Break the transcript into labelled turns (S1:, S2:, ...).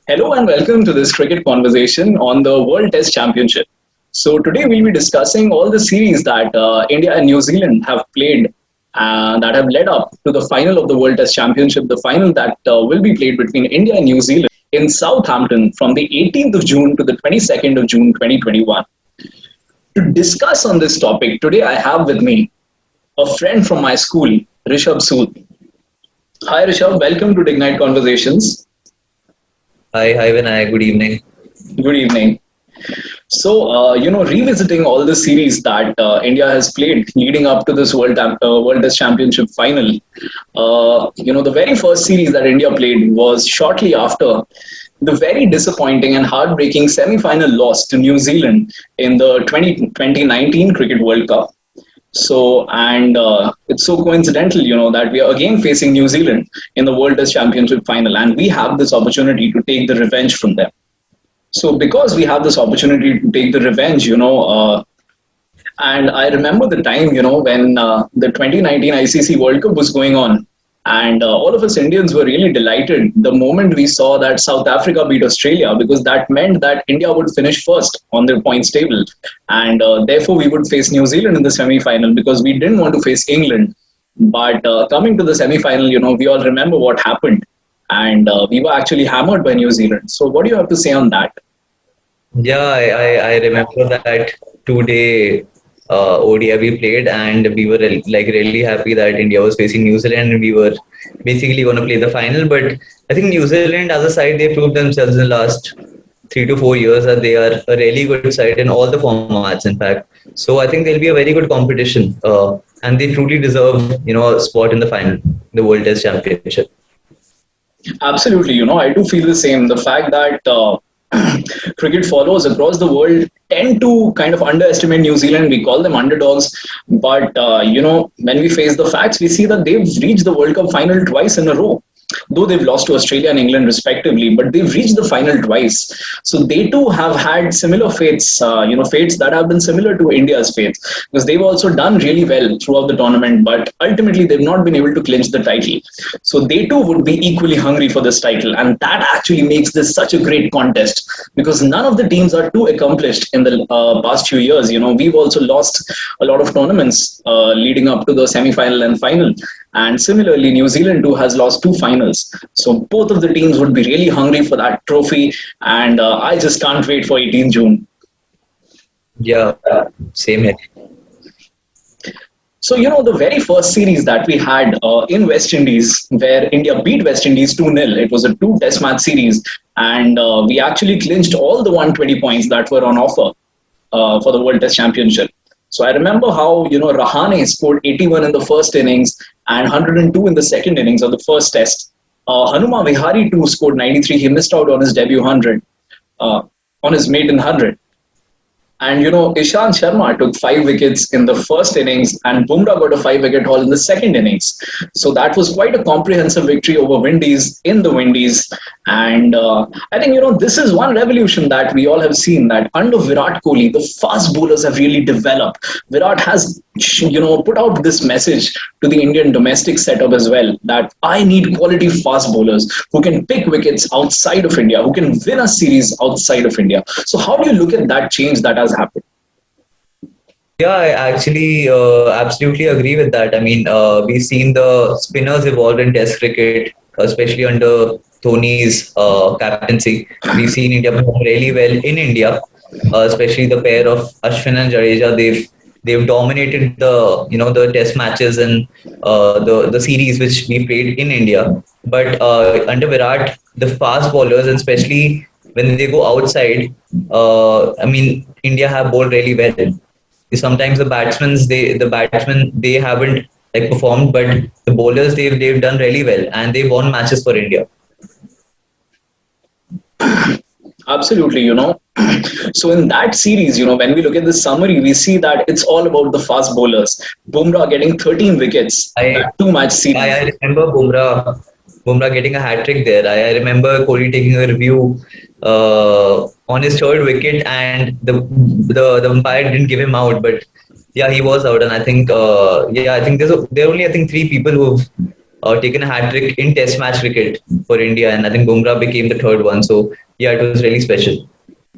S1: Hello and welcome to this cricket conversation on the World Test Championship. So today we'll be discussing all the series that India and New Zealand have played that have led up to the final of the World Test Championship, the final that will be played between India and New Zealand in Southampton from the 18th of June to the 22nd of June 2021. To discuss on this topic, today I have with me a friend from my school, Rishabh Sood. Hi Rishabh, welcome to Ignite Conversations.
S2: Hi, Vinay. Good evening.
S1: Good evening. Revisiting all the series that India has played leading up to this World Test Championship final, the very first series that India played was shortly after the very disappointing and heartbreaking semi-final loss to New Zealand in the 2019 Cricket World Cup. It's so coincidental, that we are again facing New Zealand in the World Test Championship final, and we have this opportunity to take the revenge from them. So because we have this opportunity to take the revenge, and I remember the time, when the 2019 ICC World Cup was going on, and all of us Indians were really delighted the moment we saw that South Africa beat Australia, because that meant that India would finish first on their points table. And therefore, we would face New Zealand in the semi final because we didn't want to face England. But coming to the semi final, we all remember what happened. And we were actually hammered by New Zealand. So, what do you have to say on that?
S2: Yeah, I remember that 2 day ODI we played, and we were really happy that India was facing New Zealand, and we were basically going to play the final. But I think New Zealand, as a side, they proved themselves in the last 3 to 4 years that they are a really good side in all the formats. In fact, so I think they'll be a very good competition, and they truly deserve a spot in the final, the World Test Championship.
S1: Absolutely. I do feel the same. The fact that cricket followers across the world tend to kind of underestimate New Zealand. We call them underdogs. But, when we face the facts, we see that they've reached the World Cup final twice in a row. Though they've lost to Australia and England respectively, but they've reached the final twice. So they too have had similar fates, fates that have been similar to India's fates, because they've also done really well throughout the tournament, but ultimately they've not been able to clinch the title. So they too would be equally hungry for this title, and that actually makes this such a great contest, because none of the teams are too accomplished in the past few years. We've also lost a lot of tournaments leading up to the semi-final and final. And similarly, New Zealand too has lost two finals. So both of the teams would be really hungry for that trophy. And I just can't wait for 18th June.
S2: Yeah, same here.
S1: So, the very first series that we had in West Indies, where India beat West Indies 2-0, it was a two test match series. And we actually clinched all the 120 points that were on offer for the World Test Championship. So I remember how, Rahane scored 81 in the first innings and 102 in the second innings of the first test. Hanuma Vihari too scored 93. He missed out on his debut 100, on his maiden 100. And, Ishant Sharma took 5 wickets in the first innings, and Bumrah got a 5 wicket haul in the second innings. So that was quite a comprehensive victory over Windies in the Windies. And I think, this is one revolution that we all have seen, that under Virat Kohli, the fast bowlers have really developed. Virat has, put out this message to the Indian domestic setup as well, that I need quality fast bowlers who can pick wickets outside of India, who can win a series outside of India. So how do you look at that change that has happened?
S2: Yeah, I actually absolutely agree with that. I mean, we've seen the spinners evolve in Test cricket, especially under Dhoni's captaincy. We've seen India perform really well in India, especially the pair of Ashwin and Jadeja. They've dominated the Test matches and the series which we played in India. But under Virat, the fast bowlers, and especially when they go outside, I mean, India have bowled really well. Sometimes the batsmen they haven't performed, but the bowlers they've done really well, and they've won matches for India.
S1: Absolutely, So in that series, when we look at the summary, we see that it's all about the fast bowlers. Bumrah getting 13 wickets,
S2: I
S1: that two-match series.
S2: I remember Bumrah getting a hat trick there. I remember Kohli taking a review on his third wicket, and the umpire didn't give him out, but yeah, he was out. And I think there are only, I think, three people taken a hat trick in Test match cricket for India, and I think Bumrah became the third one. So yeah, it was really special.